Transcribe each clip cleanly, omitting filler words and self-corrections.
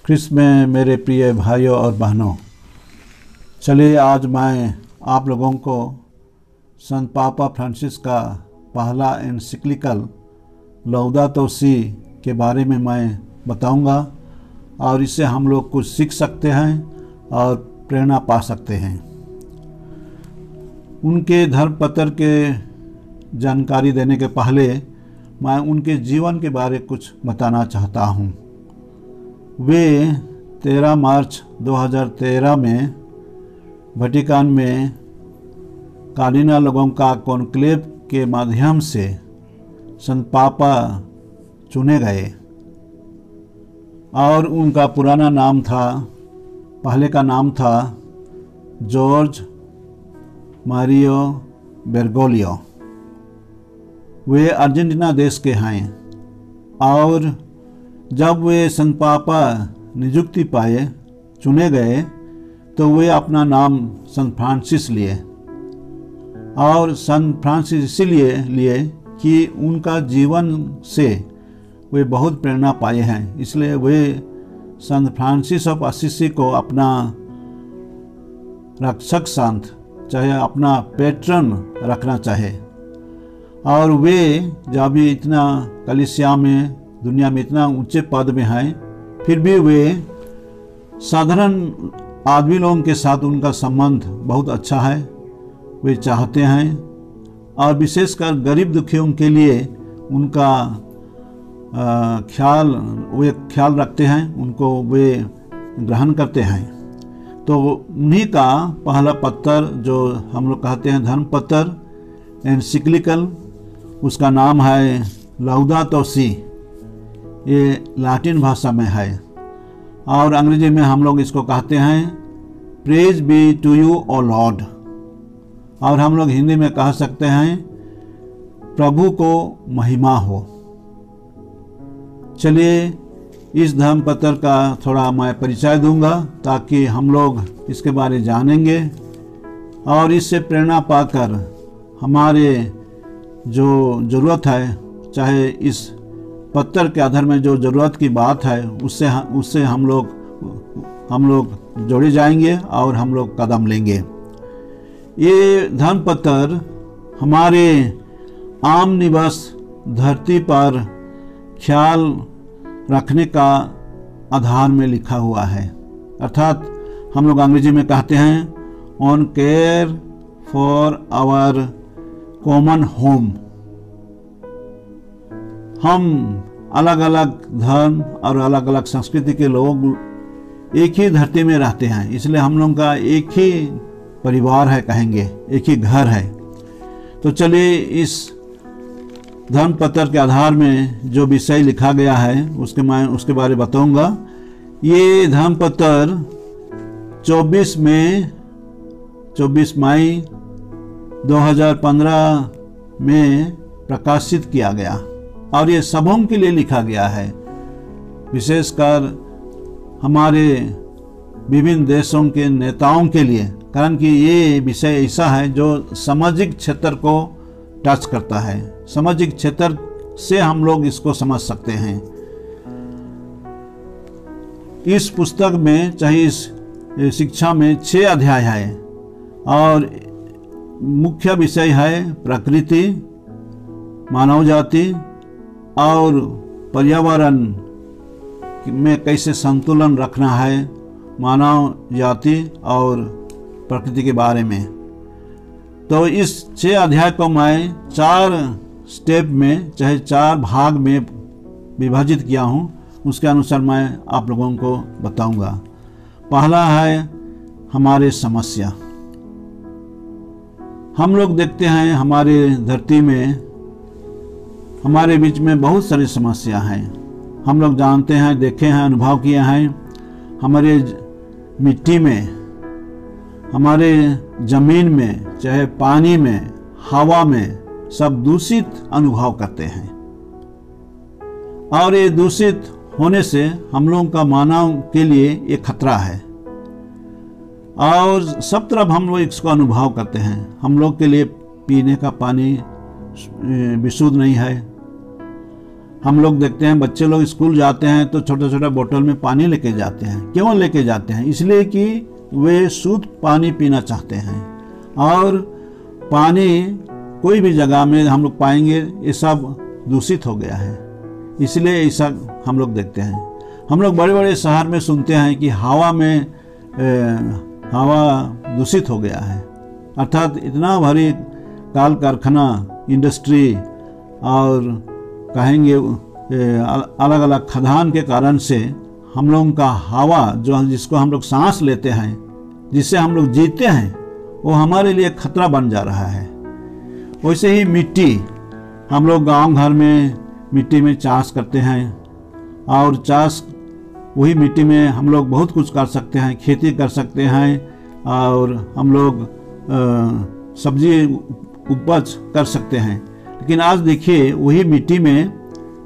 ख्रिस्त में मेरे प्रिय भाइयों और बहनों, चलिए आज मैं आप लोगों को संत पापा फ्रांसिस का पहला एनसिक्लिकल लौदातो si के बारे में मैं बताऊंगा और इससे हम लोग कुछ सीख सकते हैं और प्रेरणा पा सकते हैं। उनके धर्मपत्र के जानकारी देने के पहले मैं उनके जीवन के बारे कुछ बताना चाहता हूँ। वे 13 मार्च 2013 में वेटिकन में कार्डिनलों का कॉन्क्लेव के माध्यम से संत पापा चुने गए और उनका पुराना नाम था, पहले का नाम था जॉर्ज मारियो बेरगोलियो। वे अर्जेंटीना देश के हैं और जब वे संत पापा नियुक्ति पाए, चुने गए, तो वे अपना नाम संत फ्रांसिस लिए और संत फ्रांसिस इसीलिए लिए कि उनका जीवन से वे बहुत प्रेरणा पाए हैं। इसलिए वे संत फ्रांसिस ऑफ असिसी को अपना रक्षक संत, चाहे अपना पैट्रन रखना चाहे। और वे जब भी इतना कलीसिया में, दुनिया में इतना ऊंचे पद में हैं, फिर भी वे साधारण आदमी लोगों के साथ उनका संबंध बहुत अच्छा है। वे चाहते हैं और विशेषकर गरीब दुखियों के लिए उनका ख्याल रखते हैं, उनको वे ग्रहण करते हैं। तो उन्हीं का पहला पत्र जो हम लोग कहते हैं धर्मपत्र एनसिक्लिकल, उसका नाम है लौदातो si। ये लैटिन भाषा में है और अंग्रेजी में हम लोग इसको कहते हैं praise be to you O Lord, और हम लोग हिंदी में कह सकते हैं प्रभु को महिमा हो। चलिए इस धर्मपत्र का थोड़ा मैं परिचय दूंगा ताकि हम लोग इसके बारे जानेंगे और इससे प्रेरणा पाकर हमारे जो ज़रूरत है, चाहे इस पत्र के आधार में जो ज़रूरत की बात है, उससे हम लोग जोड़े जाएंगे और हम लोग कदम लेंगे। ये धर्मपत्र हमारे आम निवास धरती पर ख्याल रखने का आधार में लिखा हुआ है, अर्थात हम लोग अंग्रेजी में कहते हैं on care for our common home. हम अलग अलग धर्म और अलग अलग संस्कृति के लोग एक ही धरती में रहते हैं, इसलिए हम लोगों का एक ही परिवार है, कहेंगे एक ही घर है। तो चलिए इस धर्मपत्र के आधार में जो विषय लिखा गया है मैं उसके बारे में बताऊंगा। ये धर्मपत्र 24 मई 2015 में प्रकाशित किया गया और ये सबों के लिए लिखा गया है, विशेषकर हमारे विभिन्न देशों के नेताओं के लिए, कारण कि ये विषय ऐसा है जो सामाजिक क्षेत्र को टच करता है। सामाजिक क्षेत्र से हम लोग इसको समझ सकते हैं। इस पुस्तक में, चाहे इस शिक्षा में 6 अध्याय है और मुख्य विषय है प्रकृति, मानव जाति और पर्यावरण में कैसे संतुलन रखना है, मानव जाति और प्रकृति के बारे में। तो इस 6 अध्याय को मैं 4 स्टेप में, चाहे 4 भाग में विभाजित किया हूँ, उसके अनुसार मैं आप लोगों को बताऊंगा। पहला है हमारे समस्या। हम लोग देखते हैं हमारे धरती में, हमारे बीच में बहुत सारी समस्या हैं। हम लोग जानते हैं, देखे हैं, अनुभव किए हैं। हमारे मिट्टी में, हमारे ज़मीन में, चाहे पानी में, हवा में, सब दूषित अनुभव करते हैं और ये दूषित होने से हम लोगों का मानव के लिए ये खतरा है और सब तरफ हम लोग इसको अनुभव करते हैं। हम लोग के लिए पीने का पानी विशुद्ध नहीं है, हम लोग देखते हैं बच्चे लोग स्कूल जाते हैं तो छोटे छोटे बोतल में पानी लेके जाते हैं। क्यों लेके जाते हैं? इसलिए कि वे शुद्ध पानी पीना चाहते हैं। और पानी कोई भी जगह में हम लोग पाएंगे ये सब दूषित हो गया है, इसलिए ऐसा हम लोग देखते हैं। हम लोग बड़े बड़े शहर में सुनते हैं कि हवा में हवा दूषित हो गया है, अर्थात इतना भारी काल कारखाना, इंडस्ट्री और कहेंगे अलग अलग खदान के कारण से हम लोगों का हवा जो जिसको हम लोग सांस लेते हैं, जिससे हम लोग जीते हैं, वो हमारे लिए खतरा बन जा रहा है। वैसे ही मिट्टी, हम लोग गांव घर में मिट्टी में चाष करते हैं और चाष वही मिट्टी में हम लोग बहुत कुछ कर सकते हैं, खेती कर सकते हैं और हम लोग सब्जी उपज कर सकते हैं। लेकिन आज देखिए वही मिट्टी में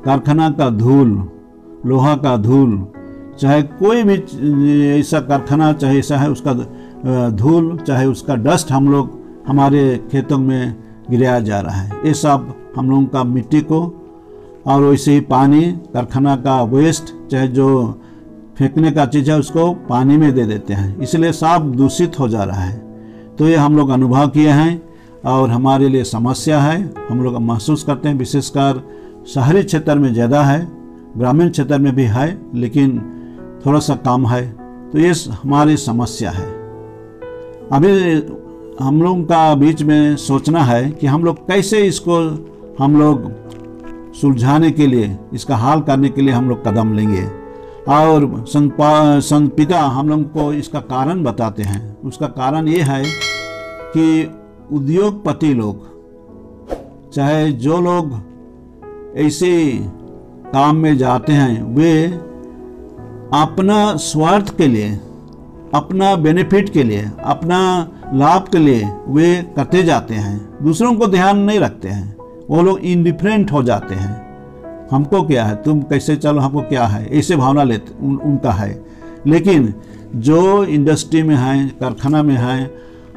कारखाना का धूल, लोहा का धूल, चाहे कोई भी ऐसा कारखाना चाहे ऐसा है, उसका धूल चाहे उसका डस्ट हम लोग हमारे खेतों में गिराया जा रहा है। ये सब हम लोगों का मिट्टी को, और वैसे ही पानी, कारखाना का वेस्ट चाहे जो फेंकने का चीज़ है उसको पानी में दे देते हैं, इसलिए सब दूषित हो जा रहा है। तो ये हम लोग अनुभव किए हैं और हमारे लिए समस्या है, हम लोग महसूस करते हैं। विशेषकर शहरी क्षेत्र में ज़्यादा है, ग्रामीण क्षेत्र में भी है, लेकिन थोड़ा सा कम है। तो ये हमारी समस्या है। अभी हम लोगों का बीच में सोचना है कि हम लोग कैसे इसको हम लोग सुलझाने के लिए, इसका हल करने के लिए हम लोग कदम लेंगे। और संत पिता हम लोग को इसका कारण बताते हैं। उसका कारण ये है कि उद्योगपति लोग, चाहे जो लोग ऐसे काम में जाते हैं, वे अपना स्वार्थ के लिए, अपना बेनिफिट के लिए, अपना लाभ के लिए वे करते जाते हैं, दूसरों को ध्यान नहीं रखते हैं। वो लोग इंडिफरेंट हो जाते हैं। हमको क्या है, तुम कैसे चलो, हमको क्या है, ऐसे भावना लेते उनका है। लेकिन जो इंडस्ट्री में है, कारखाना में है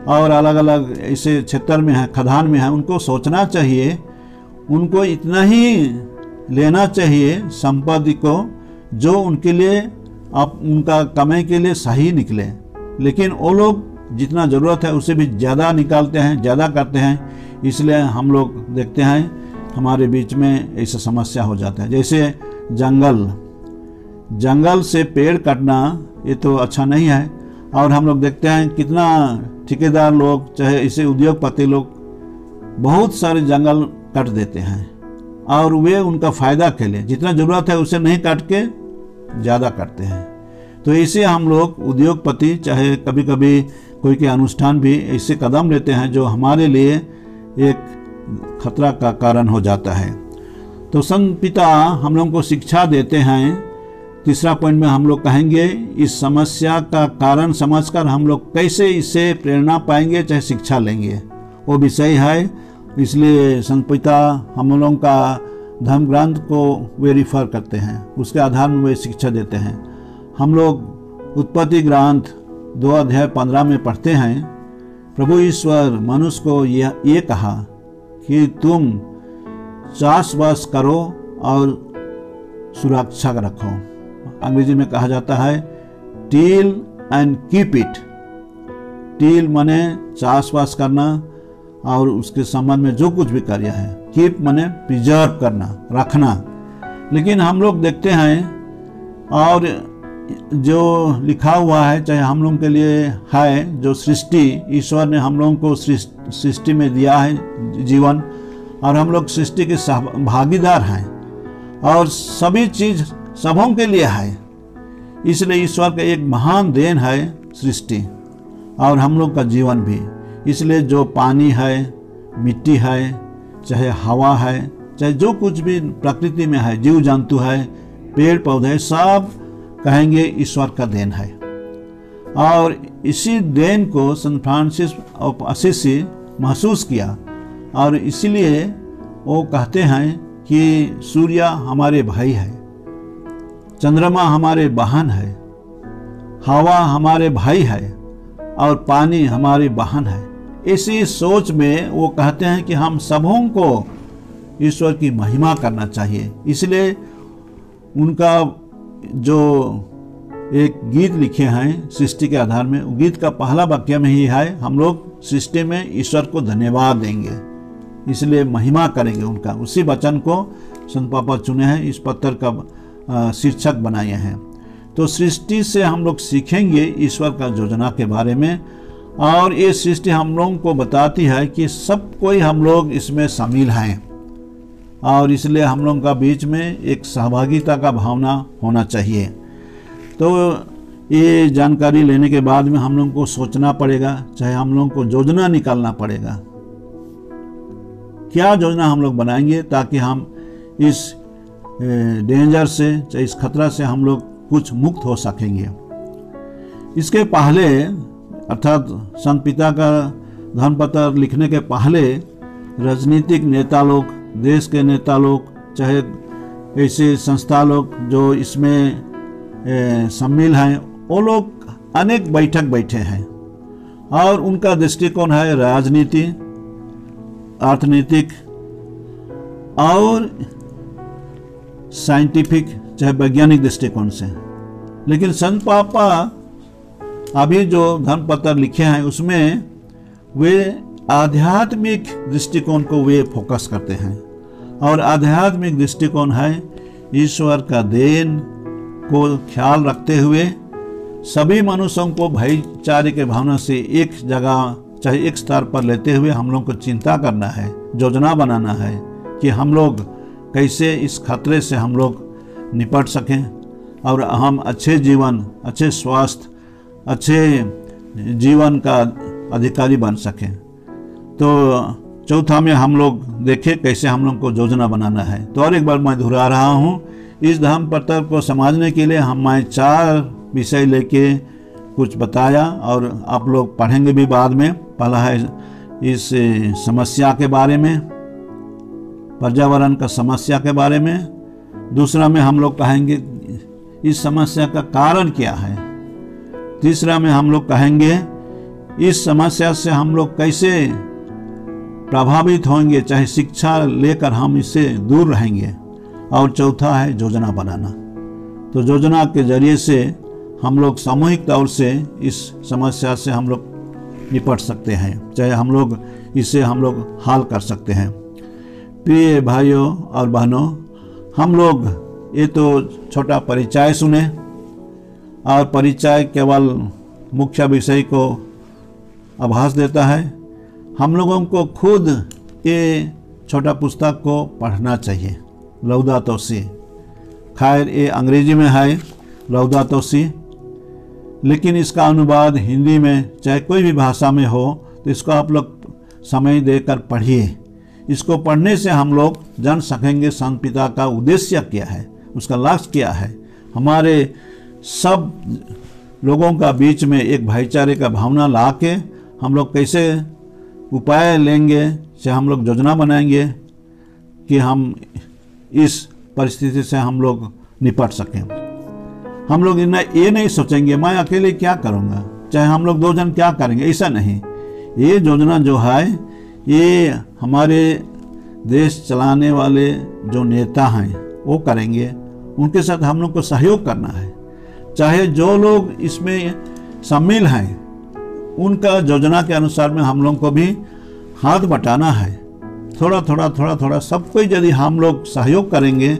और अलग अलग ऐसे क्षेत्र में है, खदान में है, उनको सोचना चाहिए, उनको इतना ही लेना चाहिए संपत्ति को जो उनके लिए अब उनका कमाई के लिए सही निकले। लेकिन वो लोग जितना ज़रूरत है उससे भी ज़्यादा निकालते हैं, ज़्यादा करते हैं। इसलिए हम लोग देखते हैं हमारे बीच में ऐसा समस्या हो जाता है। जैसे जंगल से पेड़ काटना ये तो अच्छा नहीं है। और हम लोग देखते हैं कितना ठेकेदार लोग, चाहे ऐसे उद्योगपति लोग बहुत सारे जंगल काट देते हैं और वे उनका फ़ायदा के लिए जितना ज़रूरत है उसे नहीं काट के ज़्यादा करते हैं। तो ऐसे हम लोग उद्योगपति, चाहे कभी कभी कोई के अनुष्ठान भी ऐसे कदम लेते हैं जो हमारे लिए एक खतरा का कारण हो जाता है। तो संत पिता हम लोगों को शिक्षा देते हैं। तीसरा पॉइंट में हम लोग कहेंगे इस समस्या का कारण समझकर हम लोग कैसे इससे प्रेरणा पाएंगे, चाहे शिक्षा लेंगे, वो विषय है। इसलिए संत पिता हम लोगों का धर्म ग्रंथ को वे रिफर करते हैं, उसके आधार में वे शिक्षा देते हैं। हम लोग उत्पत्ति ग्रंथ 2:15 में पढ़ते हैं, प्रभु ईश्वर मनुष्य को ये कहा कि तुम चाषबास करो और सुरक्षा रखो। अंग्रेजी में कहा जाता है till and keep it. Till माने चाषबास करना और उसके संबंध में जो कुछ भी कार्य है, कीप माने प्रिजर्व करना, रखना। लेकिन हम लोग देखते हैं और जो लिखा हुआ है, चाहे हम लोगों के लिए है, जो सृष्टि ईश्वर ने हम लोगों को सृष्टि में दिया है जीवन, और हम लोग सृष्टि के भागीदार हैं और सभी चीज़ सबों के लिए है। इसलिए ईश्वर का एक महान देन है सृष्टि और हम लोग का जीवन भी। इसलिए जो पानी है, मिट्टी है, चाहे हवा है, चाहे जो कुछ भी प्रकृति में है, जीव जंतु है, पेड़ पौधे, सब कहेंगे ईश्वर का देन है। और इसी देन को संत फ्रांसिस ऑफ असिसी महसूस किया और इसीलिए वो कहते हैं कि सूर्य हमारे भाई है, चंद्रमा हमारे बहन है, हवा हमारे भाई है और पानी हमारी बहन है। इसी सोच में वो कहते हैं कि हम सबों को ईश्वर की महिमा करना चाहिए। इसलिए उनका जो एक गीत लिखे हैं सृष्टि के आधार में, वो गीत का पहला वाक्य में ही है, हम लोग सृष्टि में ईश्वर को धन्यवाद देंगे, इसलिए महिमा करेंगे उनका। उसी वचन को संत पापा चुने हैं, इस पत्र का शीर्षक बनाए हैं। तो सृष्टि से हम लोग सीखेंगे ईश्वर का योजना के बारे में, और ये सृष्टि हम लोगों को बताती है कि सब कोई हम लोग इसमें शामिल हैं, और इसलिए हम लोगों का बीच में एक सहभागिता का भावना होना चाहिए। तो ये जानकारी लेने के बाद में हम लोगों को सोचना पड़ेगा, चाहे हम लोगों को योजना निकालना पड़ेगा, क्या योजना हम लोग बनाएंगे ताकि हम इस डेंजर से, चाहे इस खतरा से हम लोग कुछ मुक्त हो सकेंगे। इसके पहले अर्थात संत पिता का धर्मपत्र लिखने के पहले राजनीतिक नेता लोग, देश के नेता लोग, चाहे ऐसे संस्था लोग जो इसमें शामिल हैं, वो लोग अनेक बैठक बैठे हैं, और उनका दृष्टिकोण है राजनीति, अर्थनीतिक और साइंटिफिक, चाहे वैज्ञानिक दृष्टिकोण से। लेकिन संत पापा अभी जो धर्मपत्र लिखे हैं उसमें वे आध्यात्मिक दृष्टिकोण को वे फोकस करते हैं, और आध्यात्मिक दृष्टिकोण है ईश्वर का देन को ख्याल रखते हुए सभी मनुष्यों को भाईचारे के भावना से एक जगह, चाहे एक स्तर पर लेते हुए हम लोग को चिंता करना है, योजना बनाना है कि हम लोग कैसे इस खतरे से हम लोग निपट सकें और हम अच्छे जीवन, अच्छे स्वास्थ्य, अच्छे जीवन का अधिकारी बन सकें। तो चौथा में हम लोग देखें कैसे हम लोग को योजना बनाना है। तो और एक बार मैं दोहरा रहा हूँ, इस धर्मपत्र को समझने के लिए मैं 4 विषय लेके कुछ बताया, और आप लोग पढ़ेंगे भी बाद में। पहला है इस समस्या के बारे में, पर्यावरण का समस्या के बारे में। दूसरा में हम लोग कहेंगे इस समस्या का कारण क्या है। तीसरा में हम लोग कहेंगे इस समस्या से हम लोग कैसे प्रभावित होंगे, चाहे शिक्षा लेकर हम इससे दूर रहेंगे। और चौथा है योजना बनाना। तो योजना के जरिए से हम लोग सामूहिक तौर से इस समस्या से हम लोग निपट सकते हैं, चाहे हम लोग इसे हम लोग हल कर सकते हैं। प्रिय भाइयों और बहनों, हम लोग ये तो छोटा परिचय सुने, और परिचय केवल मुख्य विषय को आभास देता है। हम लोगों को खुद ये छोटा पुस्तक को पढ़ना चाहिए, लौदातो सी। खैर ये अंग्रेजी में है लौदातो सी, लेकिन इसका अनुवाद हिंदी में चाहे कोई भी भाषा में हो तो इसको आप लोग समय देकर पढ़िए। इसको पढ़ने से हम लोग जान सकेंगे संत पिता का उद्देश्य क्या है, उसका लक्ष्य क्या है। हमारे सब लोगों का बीच में एक भाईचारे का भावना ला के हम लोग कैसे उपाय लेंगे, चाहे हम लोग योजना बनाएंगे कि हम इस परिस्थिति से हम लोग निपट सकें। हम लोग ये नहीं सोचेंगे मैं अकेले क्या करूँगा, चाहे हम लोग 2 जन क्या करेंगे, ऐसा नहीं। ये योजना जो है ये हमारे देश चलाने वाले जो नेता हैं वो करेंगे, उनके साथ हम लोग को सहयोग करना है। चाहे जो लोग इसमें शामिल हैं उनका योजना के अनुसार में हम लोग को भी हाथ बटाना है। थोड़ा थोड़ा सबको यदि हम लोग सहयोग करेंगे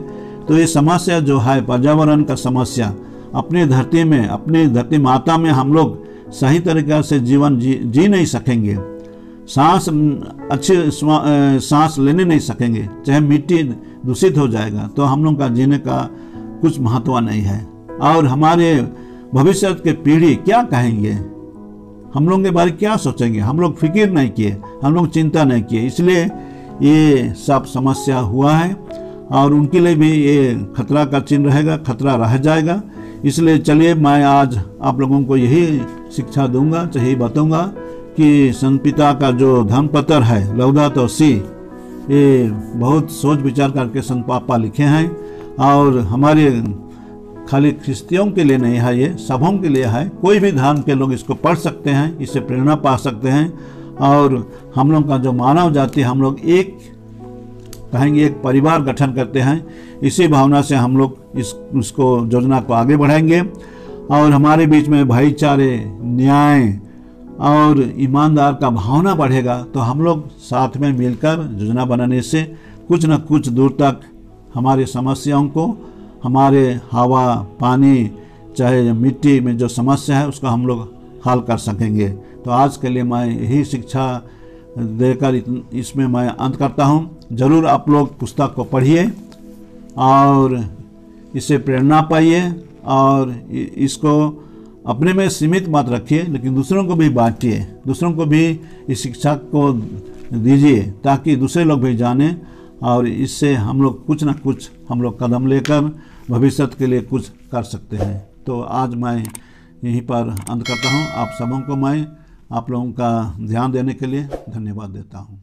तो ये समस्या जो है पर्यावरण का समस्या, अपनी धरती में, अपनी धरती माता में हम लोग सही तरीके से जीवन जी नहीं सकेंगे, सांस अच्छे सांस लेने नहीं सकेंगे, चाहे मिट्टी दूषित हो जाएगा तो हम लोग का जीने का कुछ महत्व नहीं है। और हमारे भविष्य के पीढ़ी क्या कहेंगे, हम लोग के बारे में क्या सोचेंगे, हम लोग फिक्र नहीं किए, हम लोग चिंता नहीं किए, इसलिए ये सब समस्या हुआ है और उनके लिए भी ये खतरा का चिन्ह रहेगा, खतरा रह जाएगा। इसलिए चलिए मैं आज आप लोगों को यही शिक्षा दूंगा, यही बताऊंगा कि संत पिता का जो धर्मपत्र है लौदातो सी, ये बहुत सोच विचार करके संत पापा लिखे हैं और हमारे खाली ख्रिस्तियों के लिए नहीं है, ये सबों के लिए है। कोई भी धर्म के लोग इसको पढ़ सकते हैं, इससे प्रेरणा पा सकते हैं और हम लोग का जो मानव जाति हम लोग एक कहेंगे एक परिवार गठन करते हैं। इसी भावना से हम लोग इसको योजना को आगे बढ़ाएंगे और हमारे बीच में भाईचारे, न्याय और ईमानदार का भावना बढ़ेगा तो हम लोग साथ में मिलकर योजना बनाने से कुछ न कुछ दूर तक हमारी समस्याओं को, हमारे हवा पानी चाहे मिट्टी में जो समस्या है उसका हम लोग हल कर सकेंगे। तो आज के लिए मैं यही शिक्षा देकर इसमें मैं अंत करता हूँ। ज़रूर आप लोग पुस्तक को पढ़िए और इससे प्रेरणा पाइए और इसको अपने में सीमित मत रखिए, लेकिन दूसरों को भी बांटिए, दूसरों को भी इस शिक्षा को दीजिए ताकि दूसरे लोग भी जानें और इससे हम लोग कुछ ना कुछ हम लोग कदम लेकर भविष्य के लिए कुछ कर सकते हैं। तो आज मैं यहीं पर अंत करता हूँ। आप सबों को मैं आप लोगों का ध्यान देने के लिए धन्यवाद देता हूँ।